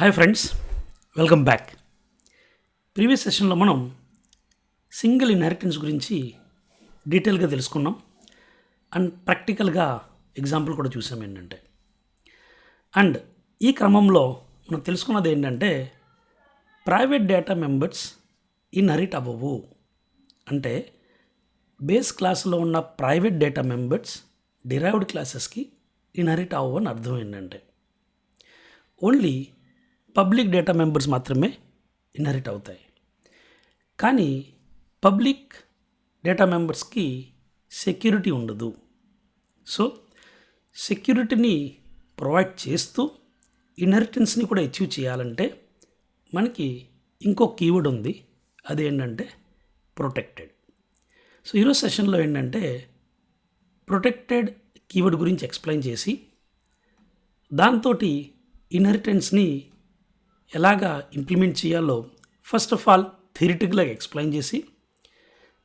Hi friends, welcome back. Previous సెషన్లో మనం single inheritance గురించి డీటెయిల్గా తెలుసుకున్నాం అండ్ ప్రాక్టికల్గా ఎగ్జాంపుల్ కూడా చూసాం. ఏంటంటే అండ్ ఈ క్రమంలో మనం తెలుసుకున్నది ఏంటంటే ప్రైవేట్ డేటా మెంబర్స్ ఇన్హెరిట్ అవ్వవు. అంటే బేస్ క్లాస్లో ఉన్న ప్రైవేట్ డేటా మెంబర్స్ డిరైవ్డ్ క్లాసెస్కి ఇన్హెరిట్ అవ్వవు అని అర్థం. ఏంటంటే ఓన్లీ పబ్లిక్ డేటా మెంబర్స్ మాత్రమే ఇన్హెరిట్ అవుతాయి. కానీ పబ్లిక్ డేటా మెంబర్స్కి సెక్యూరిటీ ఉండదు. సో సెక్యూరిటీని ప్రొవైడ్ చేస్తూ ఇన్హెరిటెన్స్ని కూడా అచీవ్ చేయాలంటే మనకి ఇంకో కీవర్డ్ ఉంది, అదేంటంటే ప్రొటెక్టెడ్. సో ఈరోజు సెషన్లో ఏంటంటే ప్రొటెక్టెడ్ కీవర్డ్ గురించి ఎక్స్ప్లెయిన్ చేసి దాంతో ఇన్హెరిటెన్స్ని ఎలాగా ఇంప్లిమెంట్ చేయాలో ఫస్ట్ ఆఫ్ ఆల్ థియరిటికల్గా ఎక్స్ప్లెయిన్ చేసి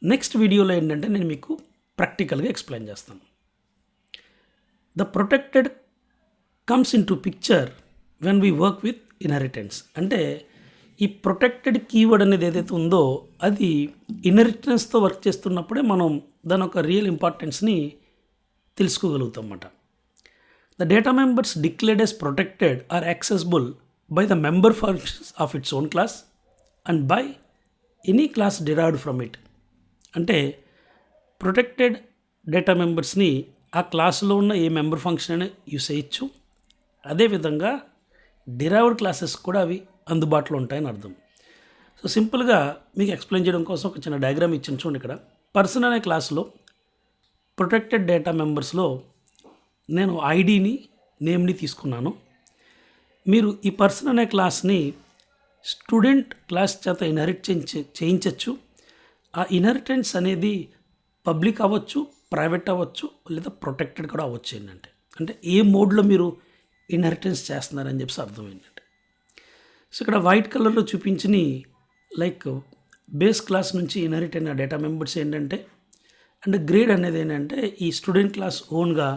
నెక్స్ట్ వీడియోలో ఏంటంటే నేను మీకు ప్రాక్టికల్గా ఎక్స్ప్లెయిన్ చేస్తాను. The protected comes in to picture when we work with inheritance. అంటే ఈ ప్రొటెక్టెడ్ కీవర్డ్ అనేది ఏదైతే ఉందో అది ఇన్హెరిటెన్స్తో వర్క్ చేస్తున్నప్పుడే మనం దాని ఒక రియల్ ఇంపార్టెన్స్ని తెలుసుకోగలుగుతాం అన్నమాట. The data members declared as protected are accessible by the member functions of its own class and by any class derived from it. అంటే ప్రొటెక్టెడ్ డేటా మెంబర్స్ని ఆ క్లాసులో ఉన్న ఏ మెంబర్ ఫంక్షన్ అయినా యూస్ చేయొచ్చు. అదేవిధంగా డిరైవ్డ్ క్లాసెస్ కూడా అవి అందుబాటులో ఉంటాయని అర్థం. సో సింపుల్గా మీకు ఎక్స్ప్లెయిన్ చేయడం కోసం ఒక చిన్న డయాగ్రామ్ ఇచ్చిన చూడండి. ఇక్కడ పర్సన్ అనే క్లాస్లో ప్రొటెక్టెడ్ డేటా మెంబర్స్లో నేను ఐడిని నేమ్ని తీసుకున్నాను. మీరు ఈ పర్సన్ అనే క్లాస్ని స్టూడెంట్ క్లాస్ చేత ఇన్హెరిట్ చేయించవచ్చు. ఆ ఇన్హెరిటెన్స్ అనేది పబ్లిక్ అవ్వచ్చు, ప్రైవేట్ అవ్వచ్చు, లేదా ప్రొటెక్టెడ్ కూడా అవ్వచ్చు. అంటే ఏ మోడ్లో మీరు ఇన్హెరిటెన్స్ చేస్తున్నారని చెప్పి అర్థం ఏంటంటే సో ఇక్కడ వైట్ కలర్లో చూపించిన లైక్ బేస్ క్లాస్ నుంచి ఇన్హెరిట్ అయిన డేటా మెంబర్స్ ఏంటంటే అండ్ గ్రేడ్ అనేది ఏంటంటే ఈ స్టూడెంట్ క్లాస్ ఓన్గా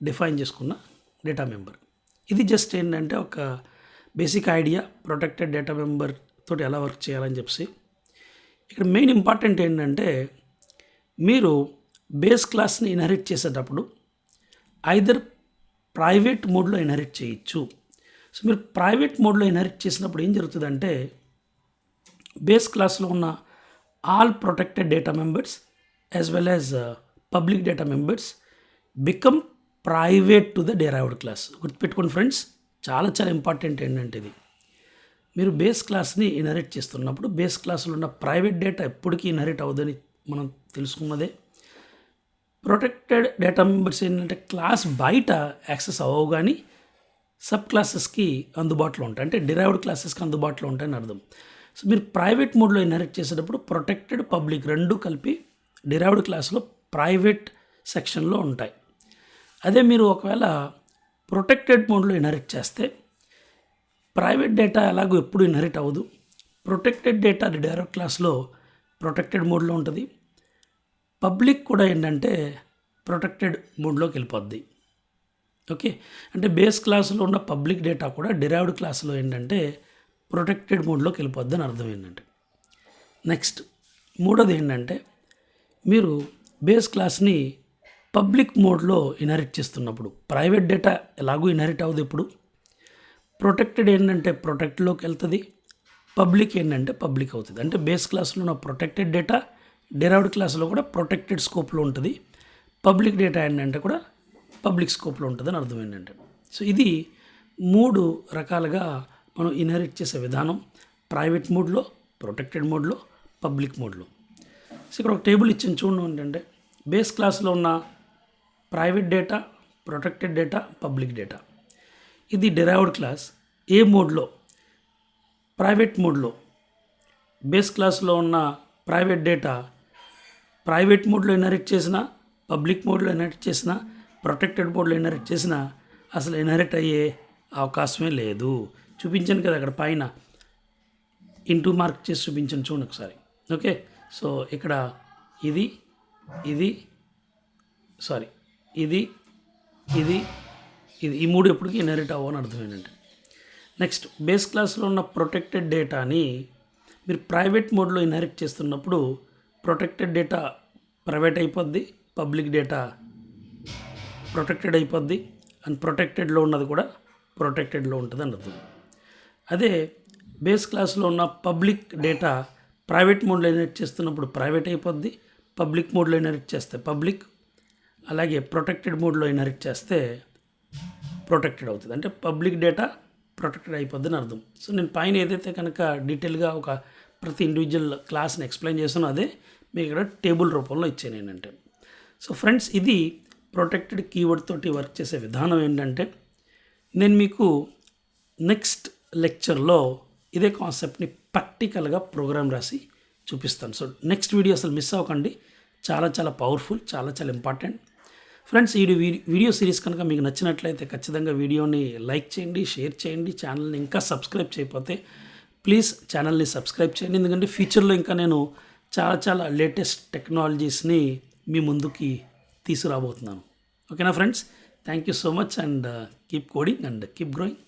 డిఫైన్ చేసుకున్న డేటా మెంబర్. ఇది జస్ట్ ఏంటంటే ఒక basic idea protected data member తోటి ఎలా వర్క్ చేయాలని చెప్పి. ఇక్కడ మెయిన్ ఇంపార్టెంట్ ఏంటంటే మీరు బేస్ క్లాస్ని ఇన్హెరిట్ చేసేటప్పుడు ఐదర్ ప్రైవేట్ మోడ్లో ఇన్హెరిట్ చేయొచ్చు. సో మీరు ప్రైవేట్ మోడ్లో ఇన్హెరిట్ చేసినప్పుడు ఏం జరుగుతుందంటే బేస్ క్లాస్లో ఉన్న all protected data members as well as public data members become private to the derived class. గుర్తుపెట్టుకోండి ఫ్రెండ్స్, చాలా ఇంపార్టెంట్ ఏంటంటే ఇది మీరు బేస్ క్లాస్ని ఇన్హెరిట్ చేస్తున్నప్పుడు బేస్ క్లాస్లో ఉన్న ప్రైవేట్ డేటా ఎప్పటికీ ఇన్హెరిట్ అవ్వదని మనం తెలుసుకున్నదే. ప్రొటెక్టెడ్ డేటా మెంబర్స్ ఏంటంటే క్లాస్ బయట యాక్సెస్ అవ్వవు కానీ సబ్ క్లాసెస్కి అందుబాటులో ఉంటాయి, అంటే డిరైవ్డ్ క్లాసెస్కి అందుబాటులో ఉంటాయని అర్థం. సో మీరు ప్రైవేట్ మోడ్లో ఇన్హెరిట్ చేసేటప్పుడు ప్రొటెక్టెడ్ పబ్లిక్ రెండు కలిపి డిరైవ్డ్ క్లాస్లో ప్రైవేట్ సెక్షన్లో ఉంటాయి. అదే మీరు ఒకవేళ ప్రొటెక్టెడ్ మోడ్లో ఇన్హెరిట్ చేస్తే ప్రైవేట్ డేటా ఎలాగో ఎప్పుడు ఇన్హెరిట్ అవ్వదు. ప్రొటెక్టెడ్ డేటా డిరైవ్డ్ క్లాస్లో ప్రొటెక్టెడ్ మోడ్లో ఉంటుంది. పబ్లిక్ కూడా ఏంటంటే ప్రొటెక్టెడ్ మోడ్లోకి వెళ్ళిపోద్ది. ఓకే, అంటే బేస్ క్లాస్లో ఉన్న పబ్లిక్ డేటా కూడా డిరైవ్డ్ క్లాస్లో ఏంటంటే ప్రొటెక్టెడ్ మోడ్లోకి వెళ్ళిపోద్ది అని అర్థం. ఏంటంటే నెక్స్ట్ మూడోది ఏంటంటే మీరు బేస్ క్లాస్ని పబ్లిక్ మోడ్లో ఇన్హెరిట్ చేస్తున్నప్పుడు ప్రైవేట్ డేటా ఎలాగూ ఇన్హెరిట్ అవ్వదు. ఇప్పుడు ప్రొటెక్టెడ్ ఏంటంటే ప్రొటెక్ట్లోకి వెళ్తుంది, పబ్లిక్ ఏంటంటే పబ్లిక్ అవుతుంది. అంటే బేస్ క్లాస్లో ఉన్న ప్రొటెక్టెడ్ డేటా డిరైవ్డ్ క్లాస్లో కూడా ప్రొటెక్టెడ్ స్కోప్లో ఉంటుంది, పబ్లిక్ డేటా ఏంటంటే కూడా పబ్లిక్ స్కోప్లో ఉంటుంది అని అర్థం. ఏంటంటే సో ఇది మూడు రకాలుగా మనం ఇన్హెరిట్ చేసే విధానం: ప్రైవేట్ మోడ్లో, ప్రొటెక్టెడ్ మోడ్లో, పబ్లిక్ మోడ్లో. సో ఇక్కడ ఒక టేబుల్ ఇచ్చిన చూడండి. ఏంటంటే బేస్ క్లాస్లో ఉన్న private data, protected data, public data, ఇది డిరైవ్డ్ క్లాస్. ఏ మోడ్లో? ప్రైవేట్ మోడ్లో. బేస్ క్లాస్లో ఉన్న ప్రైవేట్ డేటా ప్రైవేట్ మోడ్లో ఇన్హెరిట్ చేసిన, పబ్లిక్ మోడ్లో ఇన్హెరిట్ చేసిన, ప్రొటెక్టెడ్ మోడ్లో ఇన్హెరిట్ చేసిన అసలు ఇన్హెరిట్ అయ్యే అవకాశమే లేదు. చూపించాను కదా అక్కడ పైన ఇంటూ మార్క్ చేసి చూపించాను చూడండి ఒకసారి. ఓకే, సో ఇక్కడ ఇది ఇది ఈ మూడు ఎప్పటికీ ఇన్హెరిట్ అవ్వని అర్థం. ఏంటంటే నెక్స్ట్ బేస్ క్లాస్లో ఉన్న ప్రొటెక్టెడ్ డేటాని మీరు ప్రైవేట్ మోడ్లో ఇన్హెరిట్ చేస్తున్నప్పుడు ప్రొటెక్టెడ్ డేటా ప్రైవేట్ అయిపోద్ది, పబ్లిక్ డేటా ప్రొటెక్టెడ్ అయిపోద్ది, అండ్ ప్రొటెక్టెడ్లో ఉన్నది కూడా ప్రొటెక్టెడ్లో ఉంటుంది అని అర్థం. అదే బేస్ క్లాస్లో ఉన్న పబ్లిక్ డేటా ప్రైవేట్ మోడ్లో ఇన్హెరిట్ చేస్తున్నప్పుడు ప్రైవేట్ అయిపోద్ది, పబ్లిక్ మోడ్లో ఇన్హెరిట్ చేస్తే పబ్లిక్, అలాగే ప్రొటెక్టెడ్ మోడ్లో ఇన్హెరిట్ చేస్తే ప్రొటెక్టెడ్ అవుతుంది. అంటే పబ్లిక్ డేటా ప్రొటెక్టెడ్ అయిపోద్ది అని అర్థం. సో నేను పైన ఏదైతే కనుక డీటెయిల్గా ఒక ప్రతి ఇండివిజువల్ క్లాస్ని ఎక్స్ప్లెయిన్ చేస్తానో అదే మీకు ఇక్కడ టేబుల్ రూపంలో ఇచ్చాను ఏంటంటే. సో ఫ్రెండ్స్, ఇది ప్రొటెక్టెడ్ కీవర్డ్ తోటి వర్క్ చేసే విధానం ఏంటంటే, నేను మీకు నెక్స్ట్ లెక్చర్లో ఇదే కాన్సెప్ట్ని ప్రాక్టికల్గా ప్రోగ్రామ్ రాసి చూపిస్తాను. సో నెక్స్ట్ వీడియో అసలు మిస్ అవ్వకండి, చాలా చాలా పవర్ఫుల్, చాలా చాలా ఇంపార్టెంట్. ఫ్రెండ్స్, ఈ వీడియో సిరీస్ కనుక మీకు నచ్చినట్లయితే ఖచ్చితంగా వీడియోని లైక్ చేయండి, షేర్ చేయండి. ఛానల్ని ఇంకా సబ్స్క్రైబ్ చేయకపోతే ప్లీజ్ ఛానల్ని సబ్స్క్రైబ్ చేయండి, ఎందుకంటే ఫ్యూచర్లో ఇంకా నేను చాలా చాలా లేటెస్ట్ టెక్నాలజీస్ని మీ ముందుకి తీసుకురాబోతున్నాను. ఓకేనా friends, thank you so much and keep coding and keep growing.